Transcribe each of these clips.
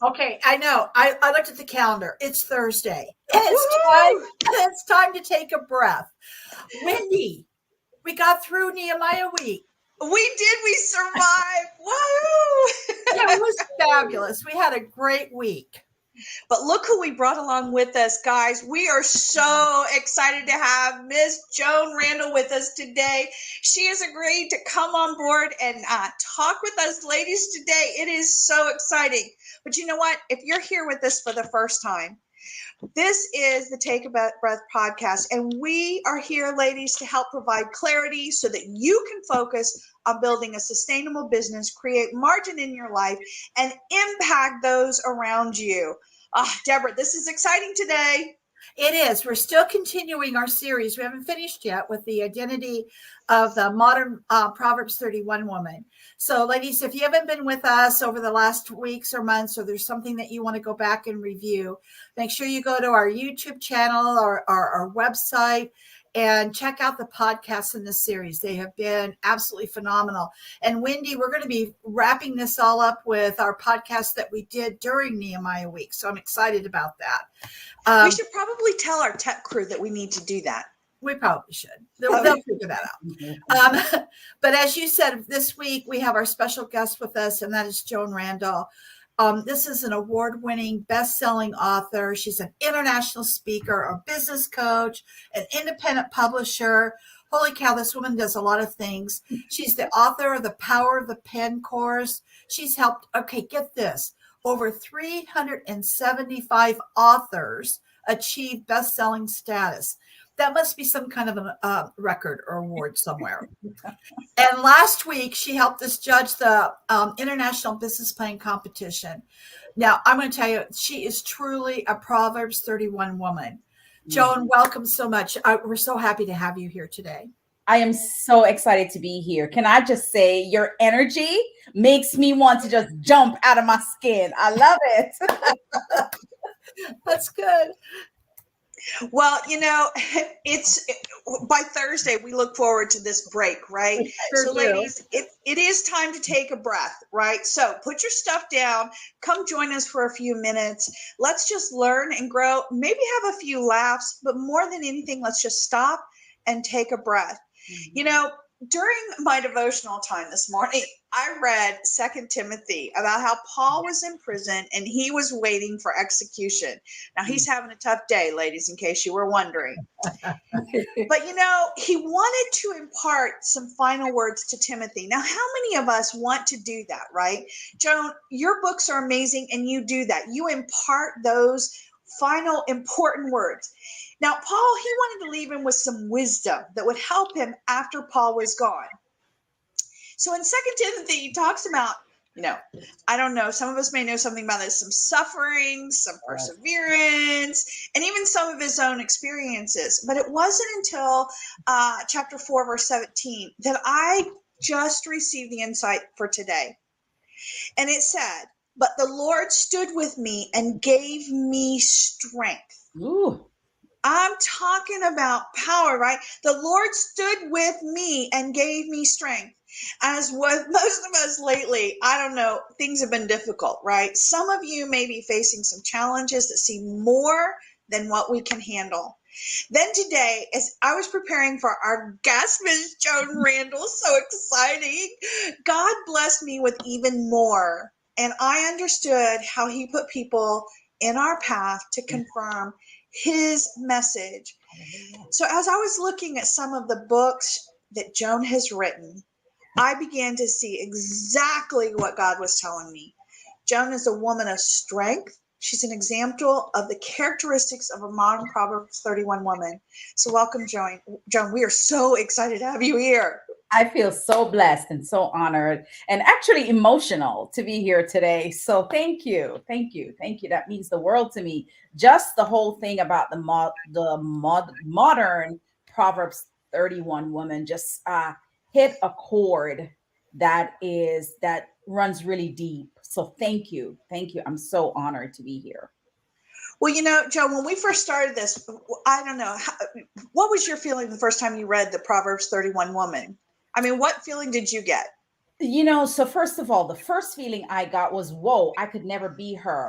Okay, I know. I looked at the calendar. It's Thursday. Woo-hoo! It's time to take a breath. Wendy, we got through Nehemiah week. We did. We survived. Woo! Yeah, it was fabulous. We had a great week. But look who we brought along with us, guys. We are so excited to have Miss Joan Randall with us today. She has agreed to come on board and talk with us ladies today. It is so exciting. But you know what? If you're here with us for the first time, this is the Take a Breath podcast, and we are here, ladies, to help provide clarity so that you can focus on building a sustainable business, create margin in your life, and impact those around you. Debra, this is exciting today. It is. We're still continuing our series. We haven't finished yet with the identity of the modern Proverbs 31 woman. So, ladies, if you haven't been with us over the last weeks or months, or there's something that you want to go back and review, make sure you go to our YouTube channel or our website and check out the podcasts in this series. They have been absolutely phenomenal. And Wendie, we're going to be wrapping this all up with our podcast that we did during Nehemiah week. So I'm excited about that. We should probably tell our tech crew that we need to do that. We probably should. They'll figure that out. But as you said, this week we have our special guest with us, and that is Joan Randall. This is an award-winning, best-selling author. She's an international speaker, a business coach, an independent publisher. Holy cow, this woman does a lot of things. She's the author of the Power of the Pen course. She's helped, get this, over 375 authors achieve best-selling status. That must be some kind of a record or award somewhere. And last week, she helped us judge the International Business Plan Competition. Now, I'm going to tell you, she is truly a Proverbs 31 woman. Joan, welcome so much. We're so happy to have you here today. I am so excited to be here. Can I just say your energy makes me want to just jump out of my skin. I love it. That's good. Well, it's by Thursday, we look forward to this break, right? Sure so do. ladies, it is time to take a breath, right? So put your stuff down, come join us for a few minutes. Let's just learn and grow, maybe have a few laughs, but more than anything, let's just stop and take a breath. Mm-hmm. During my devotional time this morning, I read 2 Timothy about how Paul was in prison and he was waiting for execution. Now, he's having a tough day, ladies, in case you were wondering. But, he wanted to impart some final words to Timothy. Now, how many of us want to do that, right? Joan, your books are amazing, and you do that. You impart those final important words. Now, Paul, he wanted to leave him with some wisdom that would help him after Paul was gone. So in 2 Timothy, he talks about, I don't know, some of us may know something about this, some suffering, some perseverance, and even some of his own experiences. But it wasn't until chapter 4, verse 17, that I just received the insight for today. And it said, "But the Lord stood with me and gave me strength." Ooh. I'm talking about power, right? The Lord stood with me and gave me strength. As with most of us lately, I don't know, things have been difficult, right? Some of you may be facing some challenges that seem more than what we can handle. Then today, as I was preparing for our guest, Ms. Joan Randall, so exciting, God blessed me with even more. And I understood how he put people in our path to confirm his message. So as I was looking at some of the books that Joan has written, I began to see exactly what God was telling me. Joan is a woman of strength. She's an example of the characteristics of a modern Proverbs 31 woman. So welcome, Joan. Joan, we are so excited to have you here. I feel so blessed and so honored and actually emotional to be here today. So thank you. Thank you. Thank you. That means the world to me. Just the whole thing about the modern Proverbs 31 woman just hit a chord that runs really deep. So thank you. Thank you. I'm so honored to be here. Well, Joe, when we first started this, I don't know, what was your feeling the first time you read the Proverbs 31 woman? I mean, what feeling did you get? So first of all, the first feeling I got was, whoa, I could never be her.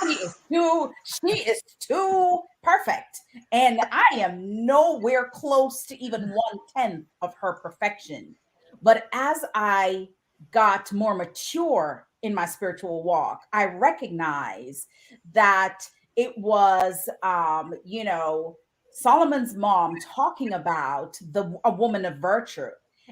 She is too perfect. And I am nowhere close to even 1/10 of her perfection. But as I got more mature in my spiritual walk, I recognize that it was Solomon's mom talking about a woman of virtue.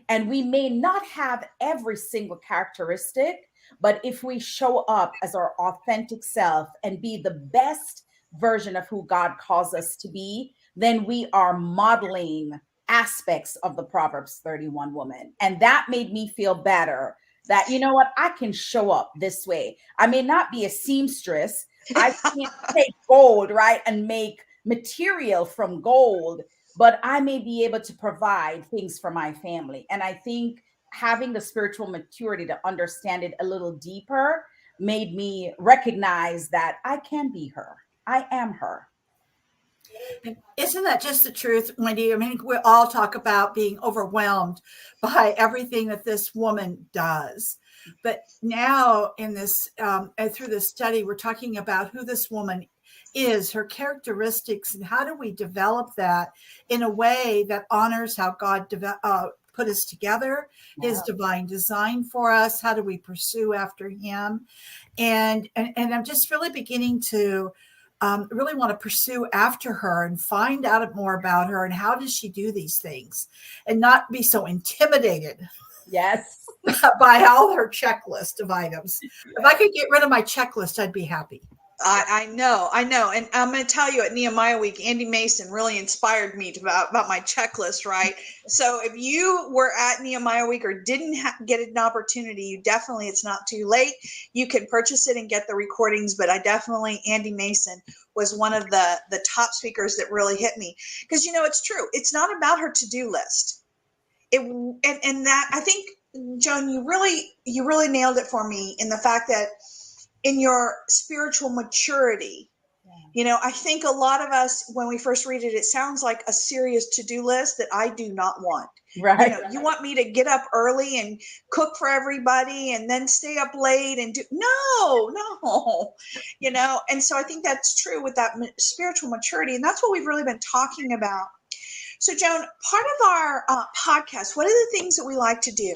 And we may not have every single characteristic, but if we show up as our authentic self and be the best version of who God calls us to be, then we are modeling aspects of the Proverbs 31 woman. And that made me feel better that, you know what, I can show up this way. I may not be a seamstress. I can't take gold, right, and make material from gold, but I may be able to provide things for my family. And I think having the spiritual maturity to understand it a little deeper made me recognize that I can be her. I am her. Isn't that just the truth, Wendie? I mean, we all talk about being overwhelmed by everything that this woman does. But now in this, through this study, we're talking about who this woman is, her characteristics, and how do we develop that in a way that honors how God put us together, his divine design for us. How do we pursue after him? And I'm just really beginning to really want to pursue after her and find out more about her and how does she do these things and not be so intimidated. Yes. By all her checklist of items. If I could get rid of my checklist, I'd be happy. I know. And I'm going to tell you, at Nehemiah Week, Andy Mason really inspired me about my checklist, right? So if you were at Nehemiah Week or didn't get an opportunity, you definitely, it's not too late. You can purchase it and get the recordings, but Andy Mason was one of the top speakers that really hit me. Because, it's true. It's not about her to-do list. And that, I think, Joan, you really nailed it for me in the fact that in your spiritual maturity, I think a lot of us, when we first read it, it sounds like a serious to-do list that I do not want. Right. You want me to get up early and cook for everybody and then stay up late and do, no. And so I think that's true with that spiritual maturity. And that's what we've really been talking about. So Joan, part of our podcast, one of the things that we like to do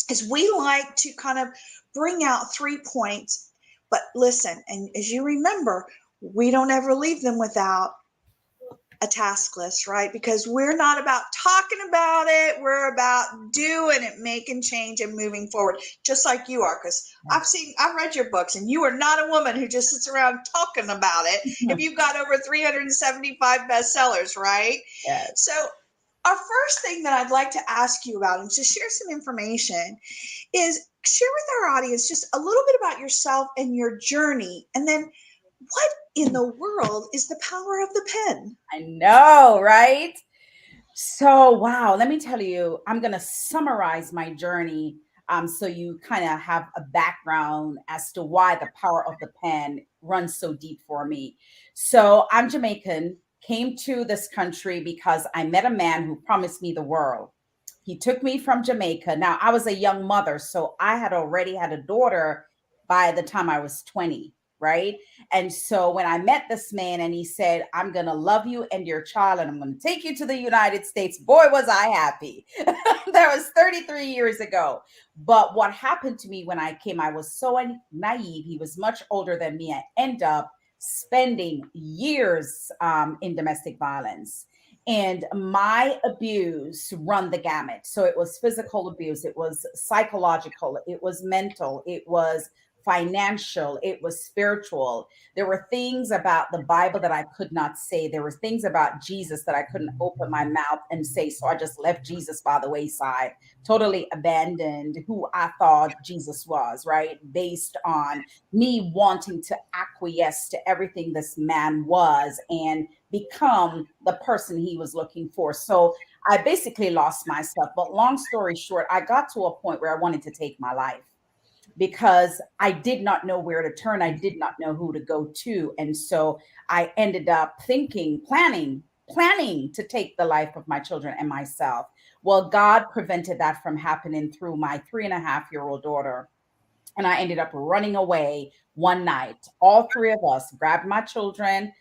is we like to kind of bring out 3 points. But listen, and as you remember, we don't ever leave them without a task list, right? Because we're not about talking about it. We're about doing it, making change and moving forward, just like you are. Because I've read your books and you are not a woman who just sits around talking about it. If you've got over 375 bestsellers, right? Yes. So our first thing that I'd like to ask you about and to share some information is share with our audience just a little bit about yourself and your journey. And then what in the world is the power of the pen? I know, right? So, wow, let me tell you, I'm going to summarize my journey so you kind of have a background as to why the power of the pen runs so deep for me. So, I'm Jamaican, came to this country because I met a man who promised me the world. He took me from Jamaica. Now, I was a young mother, so I had already had a daughter by the time I was 20, right? And so when I met this man and he said, I'm going to love you and your child, and I'm going to take you to the United States, boy, was I happy. That was 33 years ago. But what happened to me when I came, I was so naive. He was much older than me. I ended up spending years in domestic violence. And my abuse run the gamut. So it was physical abuse, it was psychological, it was mental, it was financial, it was spiritual. There were things about the Bible that I could not say. There were things about Jesus that I couldn't open my mouth and say. So I just left Jesus by the wayside, totally abandoned who I thought Jesus was, right? Based on me wanting to acquiesce to everything this man was and become the person he was looking for. So I basically lost myself. But long story short, I got to a point where I wanted to take my life because I did not know where to turn. I did not know who to go to. And so I ended up planning planning to take the life of my children and myself. Well, God prevented that from happening through my 3.5-year-old daughter. And I ended up running away one night. All three of us grabbed my children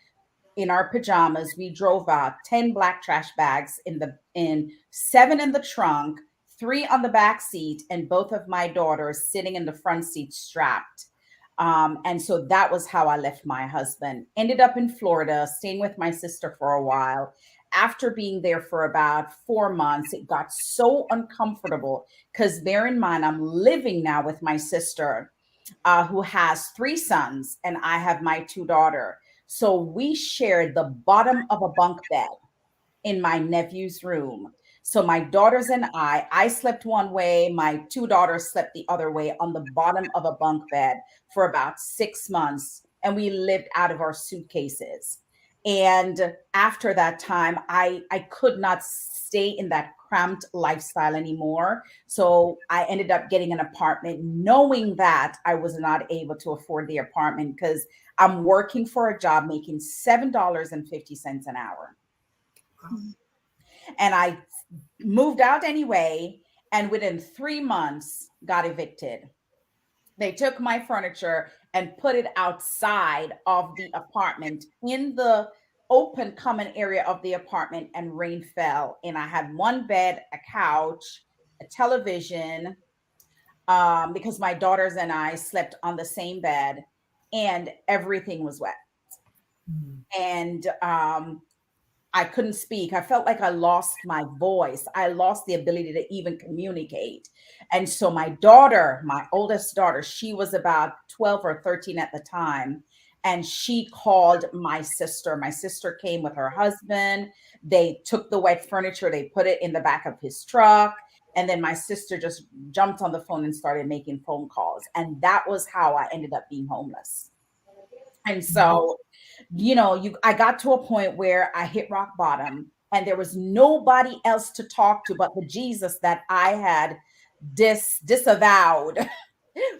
in our pajamas. We drove out 10 black trash bags in 7 in the trunk, 3 on the back seat, and both of my daughters sitting in the front seat strapped. And so that was how I left my husband. Ended up in Florida, staying with my sister for a while. After being there for about 4 months, it got so uncomfortable because bear in mind, I'm living now with my sister, who has 3 sons, and I have my 2 daughters. So we shared the bottom of a bunk bed in my nephew's room. So my daughters and I slept one way, my 2 daughters slept the other way on the bottom of a bunk bed for about 6 months. And we lived out of our suitcases. And after that time, I could not stay in that cramped lifestyle anymore. So I ended up getting an apartment, knowing that I was not able to afford the apartment because I'm working for a job making $7.50 an hour. And I moved out anyway, and within 3 months got evicted. They took my furniture and put it outside of the apartment in the open common area of the apartment, and rain fell. And I had 1 bed, a couch, a television, because my daughters and I slept on the same bed, and everything was wet. And I couldn't speak. I felt like I lost my voice. I lost the ability to even communicate. And so my daughter, my oldest daughter, she was about 12 or 13 at the time. And she called my sister. My sister came with her husband. They took the wet furniture, they put it in the back of his truck. And then my sister just jumped on the phone and started making phone calls. And that was how I ended up being homeless. And so, I got to a point where I hit rock bottom, and there was nobody else to talk to but the Jesus that I had disavowed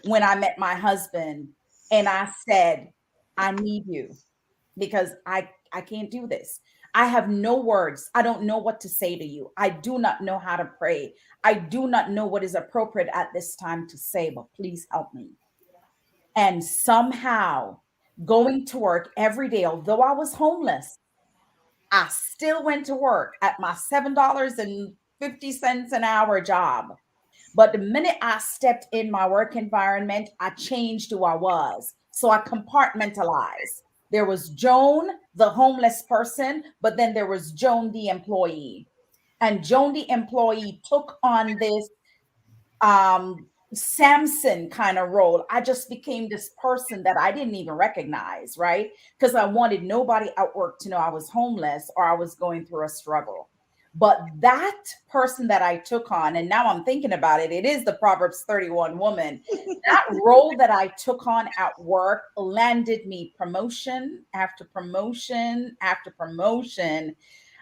when I met my husband. And I said, I need you because I can't do this. I have no words. I don't know what to say to you. I do not know how to pray. I do not know what is appropriate at this time to say, but please help me. And somehow, going to work every day, although I was homeless, I still went to work at my $7.50 an hour job. But the minute I stepped in my work environment, I changed who I was. So I compartmentalized. There was Joan, the homeless person, but then there was Joan, the employee. And Joan, the employee, took on this Samson kind of role. I just became this person that I didn't even recognize, right? Because I wanted nobody at work to know I was homeless or I was going through a struggle. But that person that I took on, and now I'm thinking about it, it is the Proverbs 31 woman. That role that I took on at work landed me promotion after promotion after promotion.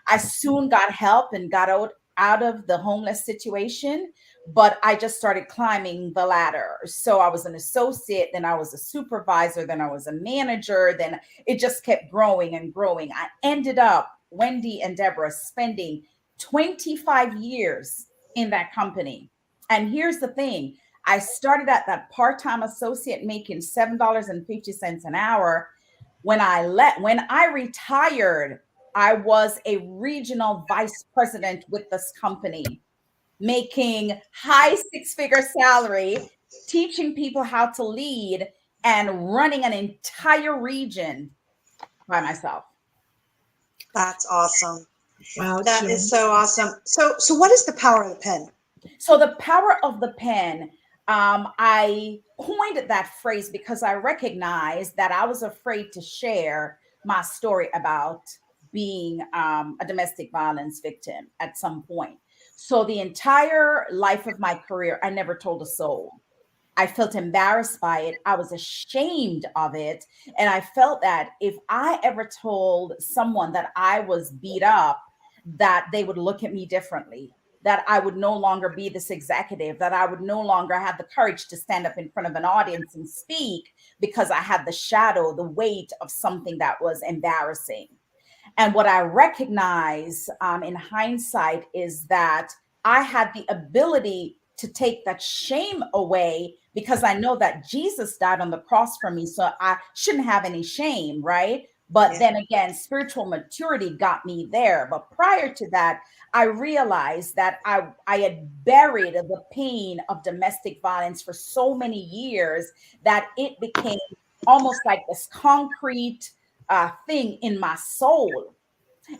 I soon got help and got out of the homeless situation, but I just started climbing the ladder. So I was an associate, then I was a supervisor, then I was a manager, then it just kept growing and growing. I ended up, Wendie and Debra, spending 25 years in that company. And here's the thing. I started at that part-time associate making $7.50 an hour. When I retired, I was a regional vice president with this company, making high 6-figure salary, teaching people how to lead, and running an entire region by myself. That's awesome. Wow, that is so awesome. So what is the power of the pen? So the power of the pen, I coined that phrase because I recognized that I was afraid to share my story about being a domestic violence victim at some point. So the entire life of my career, I never told a soul. I felt embarrassed by it. I was ashamed of it. And I felt that if I ever told someone that I was beat up, that they would look at me differently, that I would no longer be this executive, that I would no longer have the courage to stand up in front of an audience and speak because I had the shadow, the weight of something that was embarrassing. And what I recognize in hindsight is that I had the ability to take that shame away because I know that Jesus died on the cross for me. So I shouldn't have any shame, right? But then again, spiritual maturity got me there. But prior to that, I realized that I had buried the pain of domestic violence for so many years that it became almost like this concrete thing in my soul.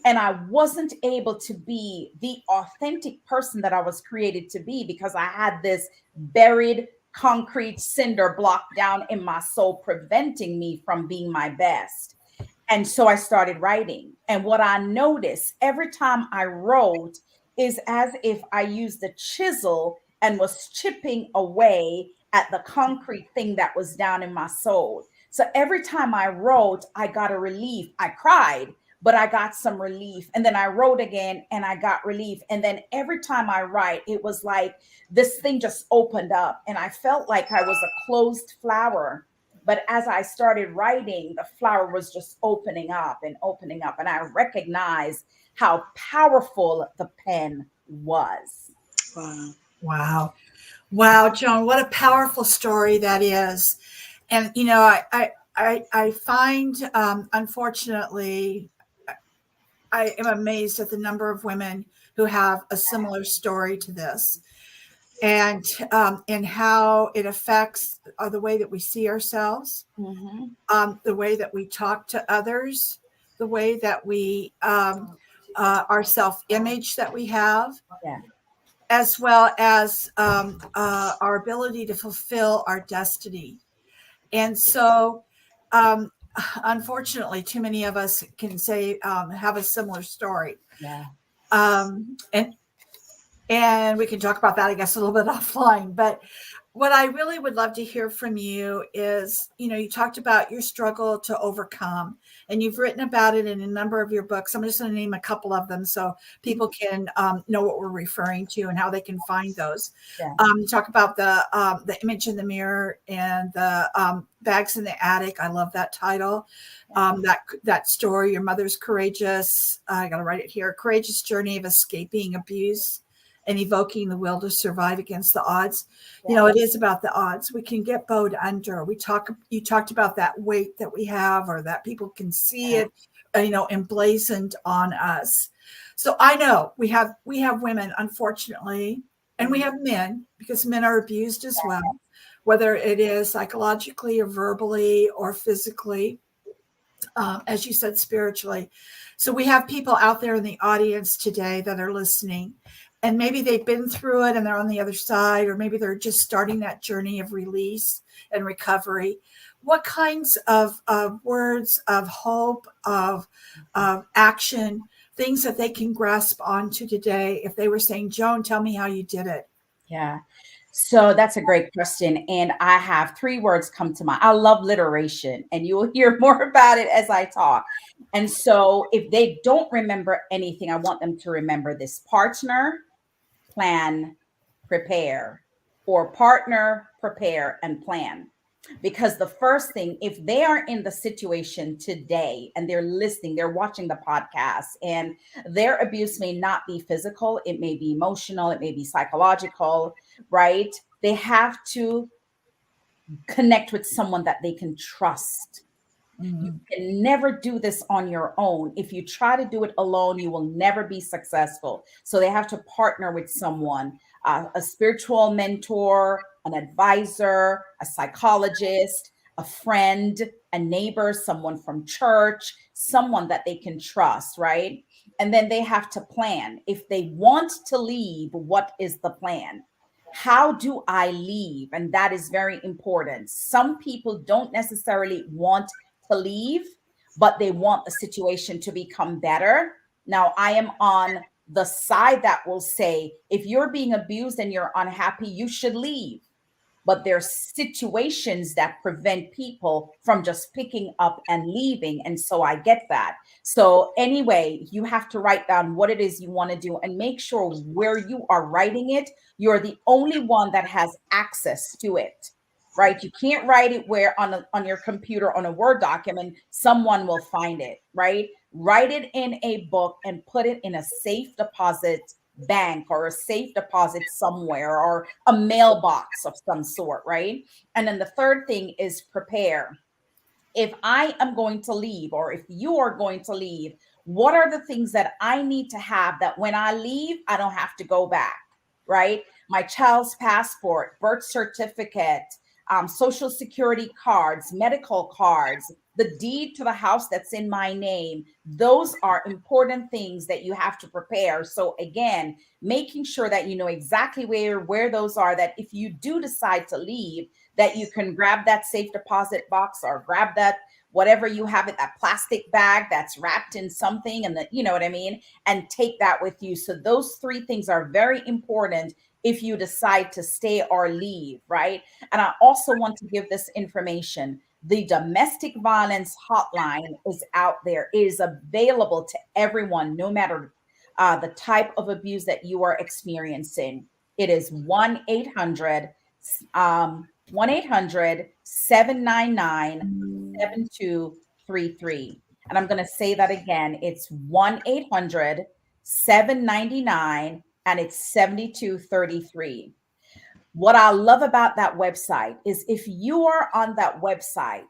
And I wasn't able to be the authentic person that I was created to be because I had this buried concrete cinder block down in my soul, preventing me from being my best. And so I started writing. And what I noticed every time I wrote is as if I used a chisel and was chipping away at the concrete thing that was down in my soul. So every time I wrote, I got a relief. I cried, but I got some relief. And then I wrote again and I got relief. And then every time I write, it was like this thing just opened up and I felt like I was a closed flower. But as I started writing, the flower was just opening up and opening up. And I recognized how powerful the pen was. Wow. Wow. Wow, Joan, what a powerful story that is. And, you know, I find, unfortunately, I am amazed at the number of women who have a similar story to this, and how it affects the way that we see ourselves, the way that we talk to others, the way that we our self-image that we have, Yeah. as well as our ability to fulfill our destiny. And so, unfortunately, too many of us can say have a similar story. Yeah. And we can talk about that, I guess, a little bit offline. But what I really would love to hear from you is, you know, you talked about your struggle to overcome, and you've written about it in a number of your books. I'm just going to name a couple of them so people can know what we're referring to and how they can find those. Yeah. You talk about the image in the mirror and the bags in the attic. I love that title. That story, Your Mother's Courageous. I got to write it here. Courageous Journey of Escaping Abuse and Evoking the Will to Survive Against the Odds. You know, it is about the odds. We can get bowed under. You talked about that weight that we have, or that people can see it, you know, emblazoned on us. So I know we have women, unfortunately, and we have men, because men are abused as well, whether it is psychologically or verbally or physically, as you said, spiritually. So we have people out there in the audience today that are listening, and maybe they've been through it and they're on the other side, or maybe they're just starting that journey of release and recovery. What kinds of words of hope, of action, things that they can grasp onto today if they were saying, Joan, tell me how you did it? Yeah. So that's a great question. And I have 3 words come to mind. I love alliteration, and you will hear more about it as I talk. And so if they don't remember anything, I want them to remember this: partner, plan, prepare, or partner, prepare, and plan. Because the first thing, if they are in the situation today and they're listening, they're watching the podcast, and their abuse may not be physical, it may be emotional, it may be psychological, right? They have to connect with someone that they can trust. You can never do this on your own. If you try to do it alone, you will never be successful. So they have to partner with someone, a spiritual mentor, an advisor, a psychologist, a friend, a neighbor, someone from church, someone that they can trust, right? And then they have to plan. If they want to leave, what is the plan? How do I leave? And that is very important. Some people don't necessarily want to leave, but they want the situation to become better. Now, I am on the side that will say, if you're being abused and you're unhappy, you should leave. But there's situations that prevent people from just picking up and leaving. And so I get that. So anyway, you have to write down what it is you want to do, and make sure where you are writing it, you're the only one that has access to it. Right? You can't write it where on your computer on a Word document, someone will find it, right? write it in a book and put it in a safe deposit bank or a safe deposit somewhere or a mailbox of some sort, right? And then the third thing is prepare. If I am going to leave or if you are going to leave, what are the things that I need to have that when I leave, I don't have to go back, right? My child's passport, birth certificate, social security cards, medical cards, the deed to the house that's in my name. Those are important things that you have to prepare. So again, making sure that you know exactly where those are, that if you do decide to leave, that you can grab that safe deposit box or grab that whatever you have it, that plastic bag that's wrapped in something, and that, you know what I mean, and take that with you. So those three things are very important if you decide to stay or leave, right? And I also want to give this information. The domestic violence hotline is out there. It is available to everyone, no matter the type of abuse that you are experiencing. It is 1-800 1-800-799-7233. And I'm going to say that again. It's 1-800-799 and it's 7233. What I love about that website is if you are on that website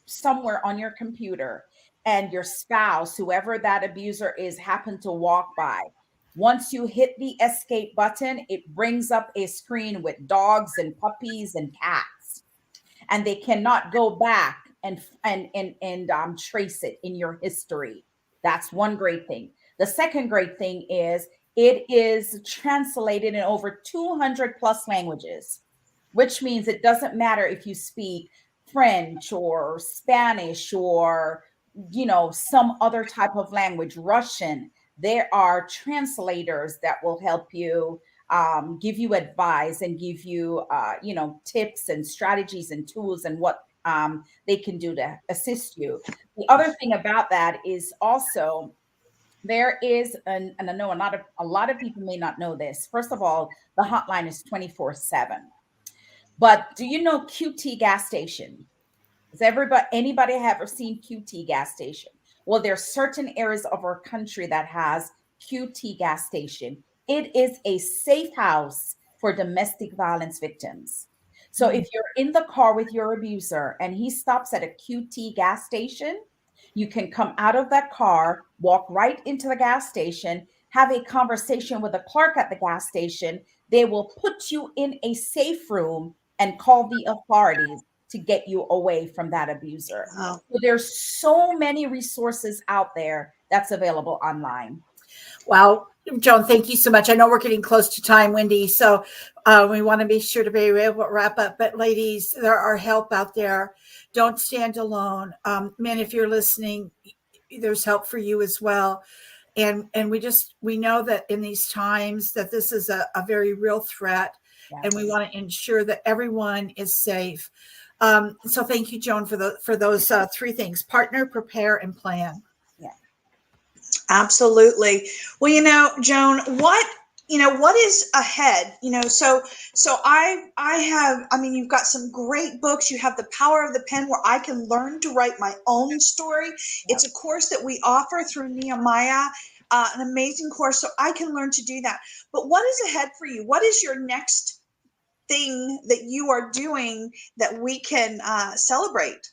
somewhere on your computer and your spouse, whoever that abuser is, happen to walk by, once you hit the escape button, it brings up a screen with dogs and puppies and cats, and they cannot go back and trace it in your history. That's one great thing. The second great thing is it is translated in over 200 plus languages, which means it doesn't matter if you speak French or Spanish or, you know, some other type of language, Russian. There are translators that will help you, give you advice and give you, you know, tips and strategies and tools and what they can do to assist you. The other thing about that is also there is, and I know a lot of people may not know this. First of all, the hotline is 24/7. But do you know QT gas station? Has anybody ever seen QT gas station? Well, there's certain areas of our country that has QT gas station. It is a safe house for domestic violence victims. So if you're in the car with your abuser and he stops at a QT gas station, you can come out of that car, walk right into the gas station, have a conversation with the clerk at the gas station. They will put you in a safe room and call the authorities to get you away from that abuser. Wow. So there's so many resources out there that's available online. Well, Joan, thank you so much. I know we're getting close to time, Wendie, so we want to be sure to be able to wrap up. But ladies, there are help out there. Don't stand alone. Men, if you're listening, there's help for you as well. And we know that in these times that this is a very real threat, Yes. and we want to ensure that everyone is safe. So thank you, Joan, for those three things: partner, prepare, and plan. Absolutely. Well, Joan, what is ahead? You've got some great books. You have The Power of the Pen, where I can learn to write my own story. It's a course that we offer through Nehemiah, an amazing course, so I can learn to do that. But what is ahead for you? What is your next thing that you are doing that we can celebrate?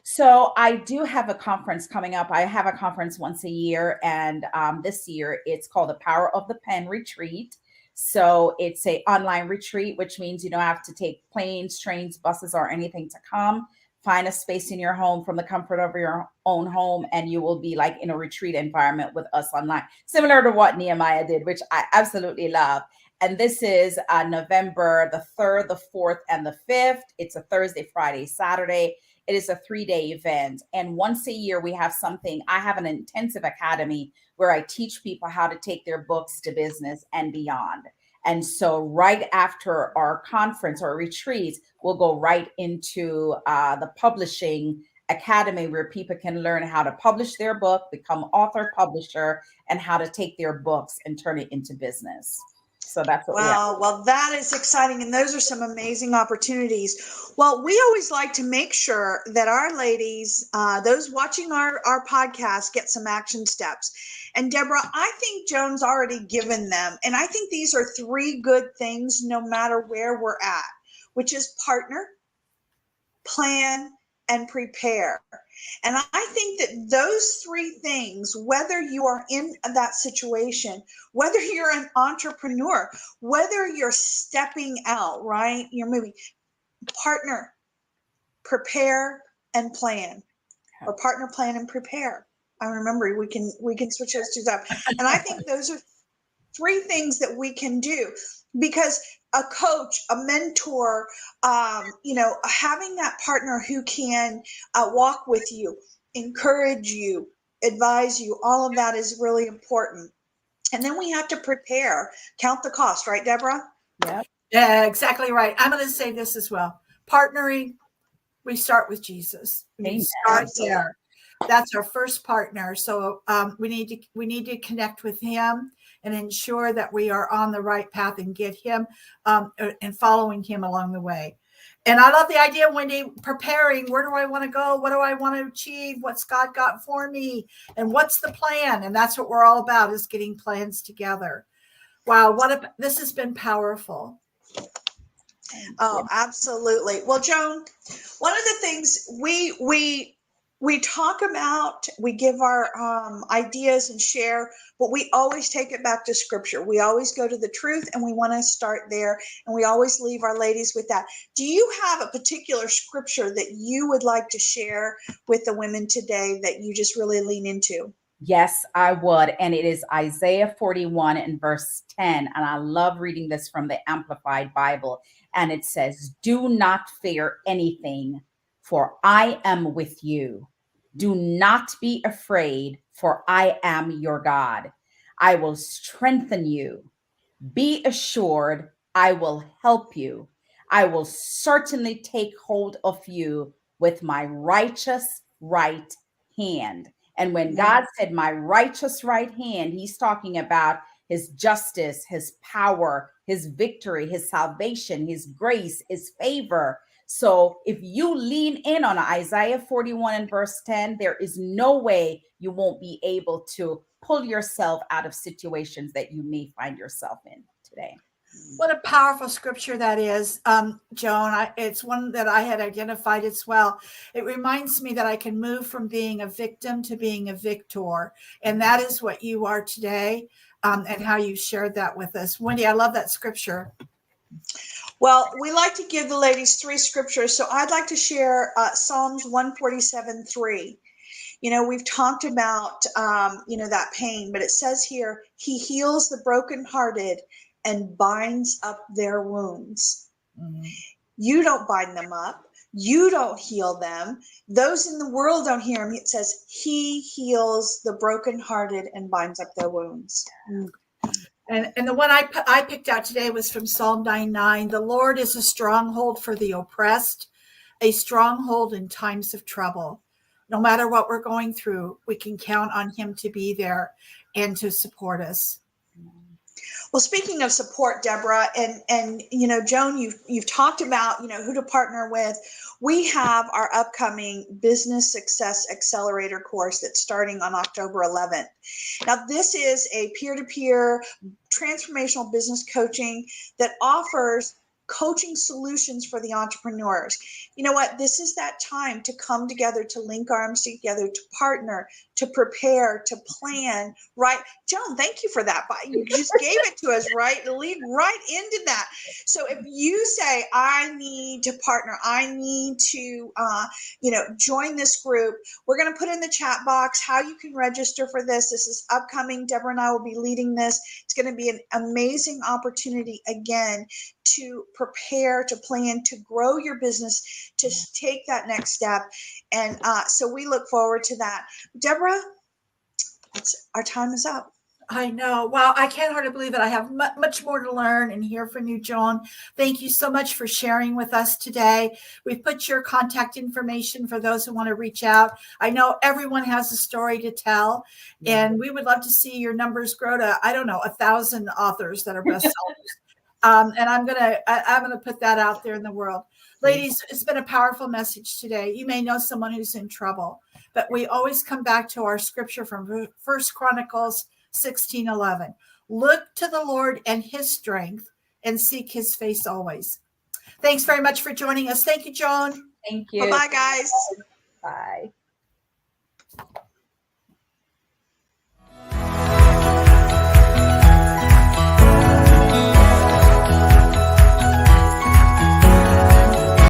So I do have a conference coming up. I have a conference once a year, and this year it's called the Power of the Pen Retreat. So it's a online retreat, which means you don't have to take planes, trains, buses, or anything to come. Find a space in your home from the comfort of your own home, and you will be like in a retreat environment with us online, similar to what Nehemiah did, which I absolutely love. And this is November the 3rd, the 4th, and the 5th. It's a Thursday, Friday, Saturday. It is a 3-day event. And once a year, we have something. I have an intensive academy where I teach people how to take their books to business and beyond. And so right after our conference or retreat, we'll go right into the publishing academy where people can learn how to publish their book, become author, publisher, and how to take their books and turn it into business. So that's what we have. Wow. Well, that is exciting. And those are some amazing opportunities. Well, we always like to make sure that our ladies, those watching our podcast, get some action steps. And Debra, I think Joan's already given them. And I think these are 3 good things no matter where we're at, which is partner, plan, and prepare. And I think that those 3 things, whether you are in that situation, whether you're an entrepreneur, whether you're stepping out, right? You're moving, partner, prepare, and plan, or partner, plan, and prepare. I remember we can switch those 2 up. And I think those are 3 things that we can do, because a coach, a mentor, having that partner who can walk with you, encourage you, advise you, all of that is really important. And then we have to prepare, count the cost, right, Debra? Yep. Yeah, exactly right. I'm going to say this as well. Partnering, we start with Jesus. We start there. That's our first partner. So we need to connect with him and ensure that we are on the right path and get him and following him along the way. And I love the idea, Wendie, preparing. Where do I want to go? What do I want to achieve? What's God got for me? And what's the plan? And that's what we're all about, is getting plans together. Wow, this has been powerful. Oh, absolutely. Well, Joan, one of the things we talk about, we give our ideas and share, but we always take it back to scripture. We always go to the truth, and we want to start there, and we always leave our ladies with that. Do you have a particular scripture that you would like to share with the women today that you just really lean into? Yes, I would. And it is Isaiah 41 and verse 10. And I love reading this from the Amplified Bible. And it says, "Do not fear anything, for I am with you. Do not be afraid, for I am your God. I will strengthen you. Be assured, I will help you. I will certainly take hold of you with my righteous right hand." And when God said my righteous right hand, he's talking about his justice, his power, his victory, his salvation, his grace, his favor. So if you lean in on Isaiah 41 and verse 10, there is no way you won't be able to pull yourself out of situations that you may find yourself in today. What a powerful scripture that is, Joan. It's one that I had identified as well. It reminds me that I can move from being a victim to being a victor. And that is what you are today, and how you shared that with us. Wendie, I love that scripture. Well, we like to give the ladies 3 scriptures. So I'd like to share Psalms 147:3. We've talked about, that pain, but it says here, he heals the brokenhearted and binds up their wounds. Mm-hmm. You don't bind them up. You don't heal them. Those in the world don't hear him. It says he heals the brokenhearted and binds up their wounds. And the one I picked out today was from Psalm 99. The Lord is a stronghold for the oppressed, a stronghold in times of trouble. No matter what we're going through, we can count on him to be there and to support us. Well, speaking of support, Debra, and Joan, you've talked about who to partner with. We have our upcoming Business Success Accelerator course that's starting on October 11th. Now, this is a peer-to-peer transformational business coaching that offers coaching solutions for the entrepreneurs. You know what? This is that time to come together, to link arms together, to partner, to prepare, to plan, right? Joan, thank you for that. You just gave it to us, right? To lead right into that. So if you say, I need to partner, I need to, join this group, we're going to put in the chat box how you can register for this. This is upcoming. Debra and I will be leading this. It's going to be an amazing opportunity, again, to prepare, to plan, to grow your business, to take that next step. And so we look forward to that. Debra, our time is up. I know. Wow. I can't hardly believe it. I have much more to learn and hear from you, Joan. Thank you so much for sharing with us today. We've put your contact information for those who want to reach out. I know everyone has a story to tell, and we would love to see your numbers grow to, I don't know, 1,000 authors that are bestsellers. And I'm gonna put that out there in the world. Ladies, it's been a powerful message today. You may know someone who's in trouble, but we always come back to our scripture from First Chronicles 16:11. Look to the Lord and his strength and seek his face always. Thanks very much for joining us. Thank you, Joan. Thank you. Bye-bye, guys. Bye.